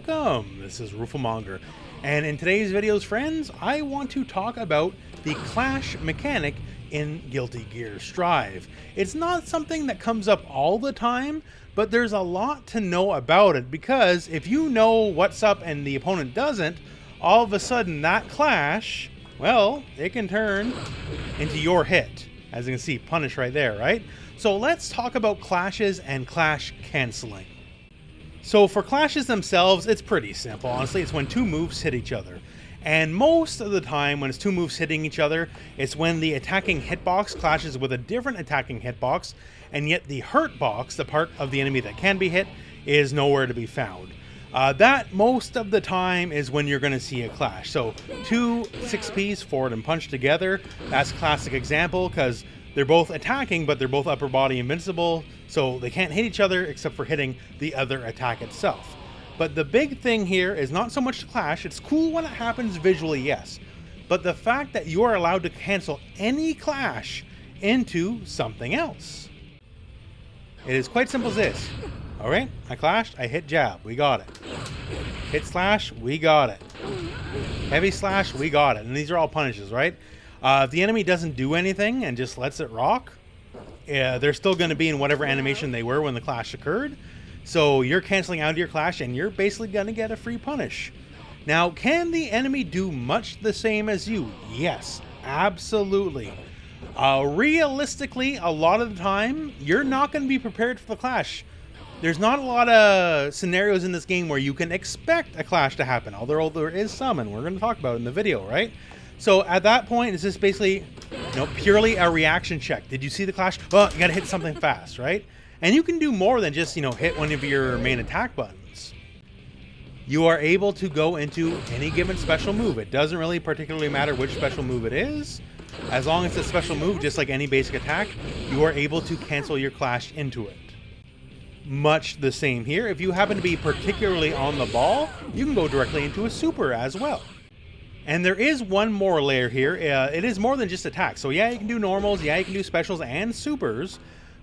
welcome. This is Rooflemonger, and in today's videos, friends, I want to talk about the clash mechanic in Guilty Gear Strive. It's not something that comes up all the time, but there's a lot to know about it, because if you know what's up and the opponent doesn't, all of a sudden that clash, well, it can turn into your hit. As you can see, punish right there, right? So let's talk about clashes and clash canceling. So for clashes themselves, it's pretty simple. Honestly, it's when two moves hit each other. And most of the time when it's two moves hitting each other, it's when the attacking hitbox clashes with a different attacking hitbox, and yet the hurt box, the part of the enemy that can be hit, is nowhere to be found. That most of the time is when you're going to see a clash. So two 6Ps forward and punch together, that's a classic example, because they're both attacking, but they're both upper body invincible, so they can't hit each other except for hitting the other attack itself. But the big thing here is not so much the clash. It's cool when it happens visually, yes, but the fact that you are allowed to cancel any clash into something else. It is quite simple as this. All right, I clashed, I hit jab, we got it. Hit slash, we got it. Heavy slash, we got it. And these are all punishes, right? If the enemy doesn't do anything and just lets it rock, they're still going to be in whatever animation they were when the clash occurred. So you're canceling out your clash and you're basically going to get a free punish. Now, can the enemy do much the same as you? Yes, absolutely. Realistically, a lot of the time, you're not going to be prepared for the clash. There's not a lot of scenarios in this game where you can expect a clash to happen, although there is some, and we're going to talk about it in the video, right? So at that point, it's just basically, purely a reaction check. Did you see the clash? Well, you got to hit something fast, right? And you can do more than just, hit one of your main attack buttons. You are able to go into any given special move. It doesn't really particularly matter which special move it is. As long as it's a special move, just like any basic attack, you are able to cancel your clash into it. Much the same here. If you happen to be particularly on the ball, you can go directly into a super as well. And there is one more layer here. It is more than just attacks. So yeah, you can do normals, yeah, you can do specials and supers,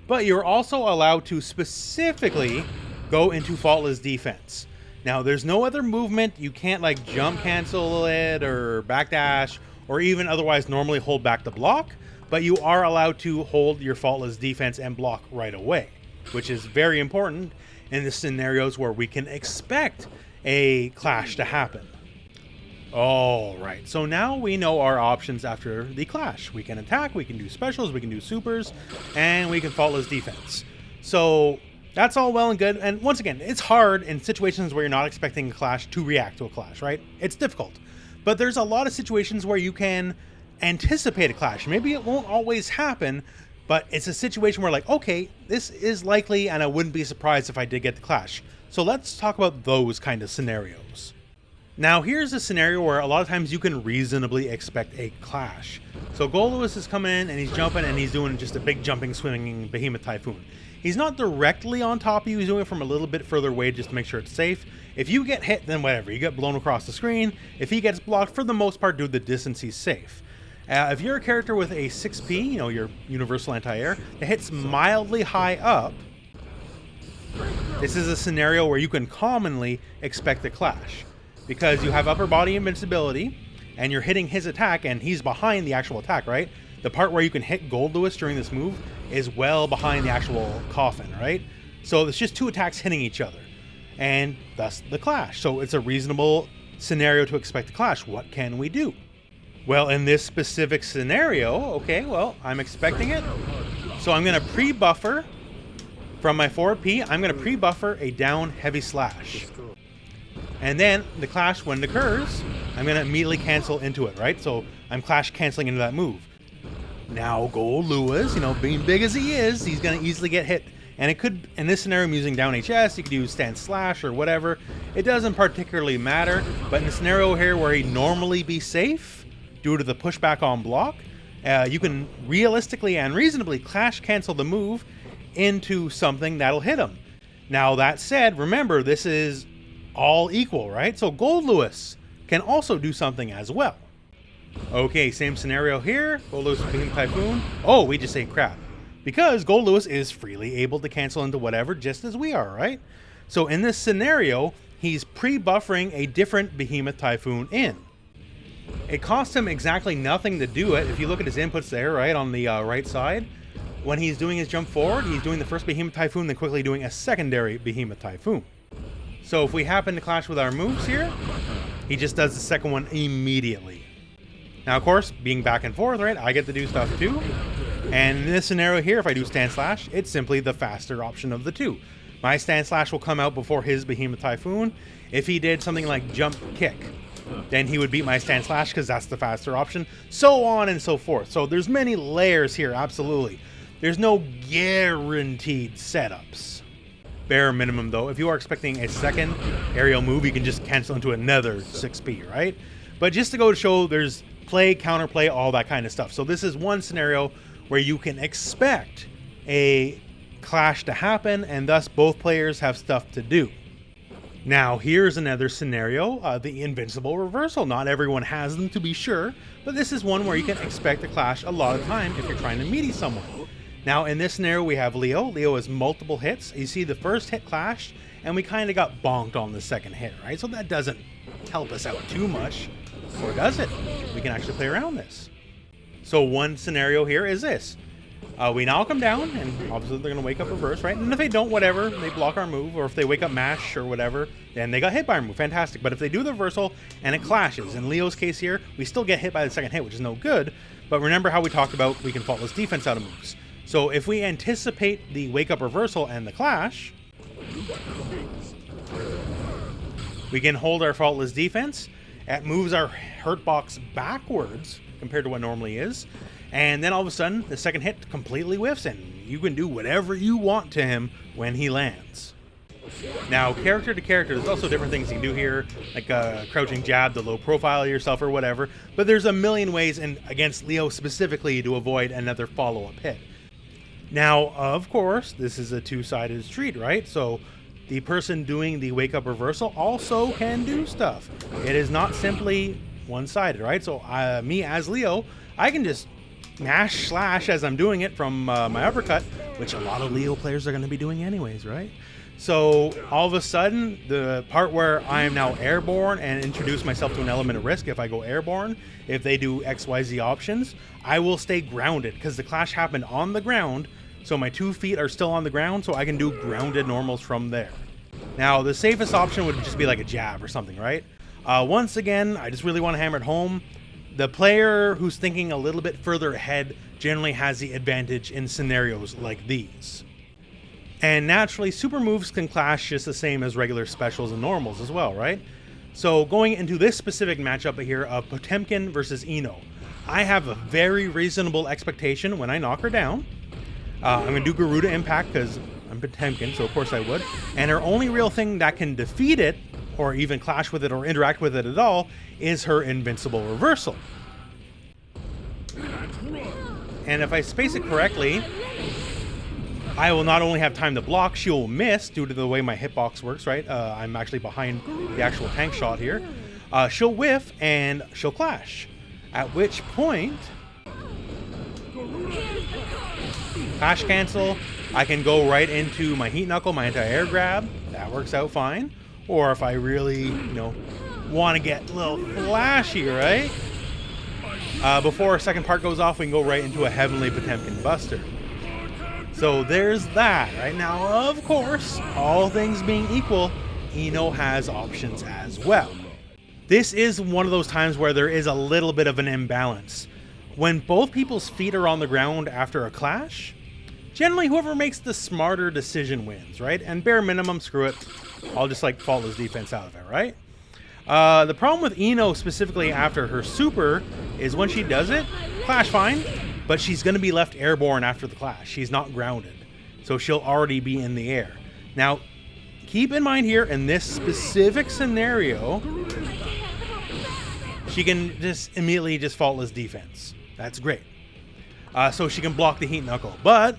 but you're also allowed to specifically go into faultless defense. Now, there's no other movement. You can't like jump cancel it or backdash or even otherwise normally hold back the block, but you are allowed to hold your faultless defense and block right away, which is very important in the scenarios where we can expect a clash to happen. All right, so now we know our options after the clash. We can attack, we can do specials, we can do supers, and we can faultless defense. So that's all well and good. And once again, it's hard in situations where you're not expecting a clash to react to a clash, right? It's difficult. But there's a lot of situations where you can anticipate a clash. Maybe it won't always happen, but it's a situation where like, okay, this is likely and I wouldn't be surprised if I did get the clash. So let's talk about those kind of scenarios. Now, here's a scenario where a lot of times you can reasonably expect a clash. So Golduus is coming in and he's jumping and he's doing just a big jumping, swinging behemoth typhoon. He's not directly on top of you, he's doing it from a little bit further away just to make sure it's safe. If you get hit, then whatever, you get blown across the screen. If he gets blocked, for the most part, due to the distance, he's safe. If you're a character with a 6P, your universal anti-air, that hits mildly high up, this is a scenario where you can commonly expect a clash. Because you have upper body invincibility, and you're hitting his attack, and he's behind the actual attack, right? The part where you can hit Golduus during this move is well behind the actual coffin, right? So it's just two attacks hitting each other, and thus the clash. So it's a reasonable scenario to expect a clash. What can we do? Well, in this specific scenario, okay, well, I'm expecting it. So I'm going to pre-buffer from my forward P. I'm going to pre-buffer a down heavy slash. And then the clash, when it occurs, I'm going to immediately cancel into it, right? So I'm clash canceling into that move. Now Golduus, being big as he is, he's going to easily get hit. And it could, in this scenario, I'm using down HS, you could use stand slash or whatever. It doesn't particularly matter. But in the scenario here where he'd normally be safe, due to the pushback on block, you can realistically and reasonably clash cancel the move into something that'll hit him. Now that said, remember, this is all equal, right? So Golduus can also do something as well. Okay, same scenario here. Golduus being Typhoon. Oh, we just ate crap. Because Golduus is freely able to cancel into whatever just as we are, right? So in this scenario, he's pre-buffering a different Behemoth Typhoon in. It costs him exactly nothing to do it. If you look at his inputs there, right, on the right side, when he's doing his jump forward, he's doing the first Behemoth Typhoon, then quickly doing a secondary Behemoth Typhoon. So if we happen to clash with our moves here, he just does the second one immediately. Now, of course, being back and forth, right, I get to do stuff too. And in this scenario here, if I do Stand Slash, it's simply the faster option of the two. My Stand Slash will come out before his Behemoth Typhoon. If he did something like Jump Kick, then he would beat my Stand Slash because that's the faster option. So on and so forth. So there's many layers here, absolutely. There's no guaranteed setups. Bare minimum, though, if you are expecting a second aerial move, you can just cancel into another 6P, right? But just to go to show, there's play, counterplay, all that kind of stuff. So this is one scenario where you can expect a clash to happen, and thus both players have stuff to do. Now, here's another scenario, the Invincible Reversal. Not everyone has them, to be sure, but this is one where you can expect a clash a lot of time if you're trying to meaty someone. Now, in this scenario, we have Leo. Leo has multiple hits. You see the first hit clashed, and we kind of got bonked on the second hit, right? So that doesn't help us out too much, or does it? We can actually play around this. So one scenario here is this. We knock them down, and obviously they're going to wake up reverse, right? And if they don't, whatever, they block our move, or if they wake up mash or whatever, then they got hit by our move. Fantastic. But if they do the reversal and it clashes, in Leo's case here, we still get hit by the second hit, which is no good. But remember how we talked about we can faultless defense out of moves. So if we anticipate the wake up reversal and the clash, we can hold our faultless defense. It moves our hurt box backwards compared to what normally is. And then all of a sudden, the second hit completely whiffs, and you can do whatever you want to him when he lands. Now, character to character, there's also different things you can do here, like a crouching jab to low profile yourself or whatever. But there's a million ways, and against Leo specifically, to avoid another follow-up hit. Now, of course, this is a two-sided street, right? So the person doing the wake-up reversal also can do stuff. It is not simply one-sided, right? So me as Leo, I can just mash slash as I'm doing it from my uppercut, which a lot of Leo players are going to be doing anyways, right? So all of a sudden, the part where I am now airborne and introduce myself to an element of risk, if I go airborne, if they do XYZ options, I will stay grounded because the clash happened on the ground. So my 2 feet are still on the ground, so I can do grounded normals from there. Now, the safest option would just be like a jab or something, right? Once again, I just really want to hammer it home. The player who's thinking a little bit further ahead generally has the advantage in scenarios like these. And naturally, super moves can clash just the same as regular specials and normals as well, right? So going into this specific matchup here of Potemkin versus Ino, I have a very reasonable expectation when I knock her down. I'm going to do Garuda Impact because I'm Potemkin, so of course I would. And her only real thing that can defeat it, or even clash with it or interact with it at all, is her Invincible Reversal. And if I space it correctly, I will not only have time to block, she will miss due to the way my hitbox works, right? I'm actually behind the actual tank shot here. She'll whiff and she'll clash. At which point, clash cancel, I can go right into my heat knuckle, my anti-air grab. That works out fine. Or if I really, want to get a little flashy, right? Before our second part goes off, we can go right into a Heavenly Potemkin Buster. So there's that. Right now, of course, all things being equal, Ino has options as well. This is one of those times where there is a little bit of an imbalance. When both people's feet are on the ground after a clash, generally whoever makes the smarter decision wins, right? And bare minimum, screw it. I'll just faultless defense out of it, right? The problem with Ino specifically after her super is when she does it, clash fine, but she's going to be left airborne after the clash. She's not grounded, so she'll already be in the air. Now, keep in mind here, in this specific scenario, she can just immediately faultless defense. That's great. So she can block the heat knuckle. But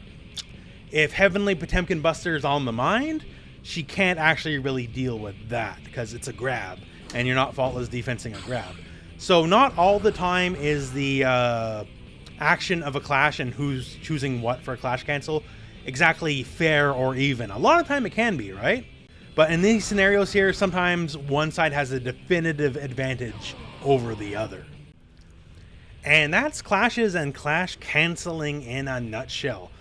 if Heavenly Potemkin Buster is on the mind, she can't actually really deal with that because it's a grab, and you're not faultless defensing a grab. So not all the time is the action of a clash and who's choosing what for a clash cancel exactly fair or even. A lot of time it can be, right? But in these scenarios here, sometimes one side has a definitive advantage over the other. And that's clashes and clash canceling in a nutshell.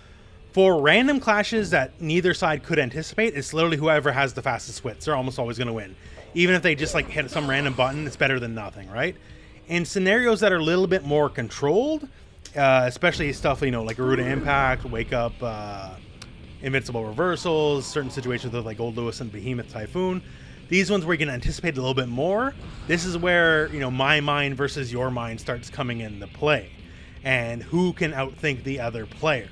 For random clashes that neither side could anticipate, it's literally whoever has the fastest wits. They're almost always going to win. Even if they just like hit some random button, it's better than nothing, right? In scenarios that are a little bit more controlled, especially stuff, you know, like Root Impact, Wake Up, Invincible Reversals, certain situations with like Old Lewis and Behemoth Typhoon, these ones where you can anticipate a little bit more, this is where, you know, my mind versus your mind starts coming into play. And who can outthink the other player.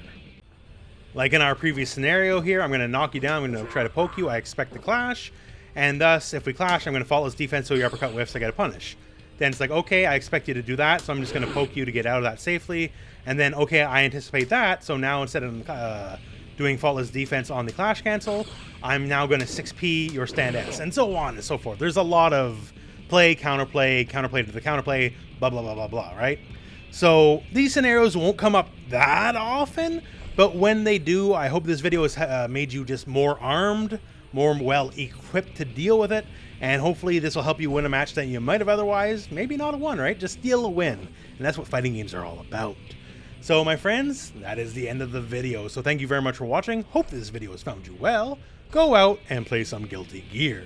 Like in our previous scenario here, I'm going to knock you down, I'm going to try to poke you, I expect the clash, and thus, if we clash, I'm going to follow his defense so your uppercut whiffs, I get a punish. Then it's like, okay, I expect you to do that, so I'm just going to poke you to get out of that safely, and then, okay, I anticipate that, so now instead of doing faultless defense on the clash cancel, I'm now going to 6p your stand S, and so on and so forth. There's a lot of play, counterplay, counterplay to the counterplay, blah, blah, blah, blah, blah, right? So these scenarios won't come up that often, but when they do, I hope this video has made you just more armed, more well-equipped to deal with it, and hopefully this will help you win a match that you might have otherwise maybe not have won, right? Just steal a win, and that's what fighting games are all about. So my friends, that is the end of the video, so thank you very much for watching. Hope this video has found you well. Go out and play some Guilty Gear.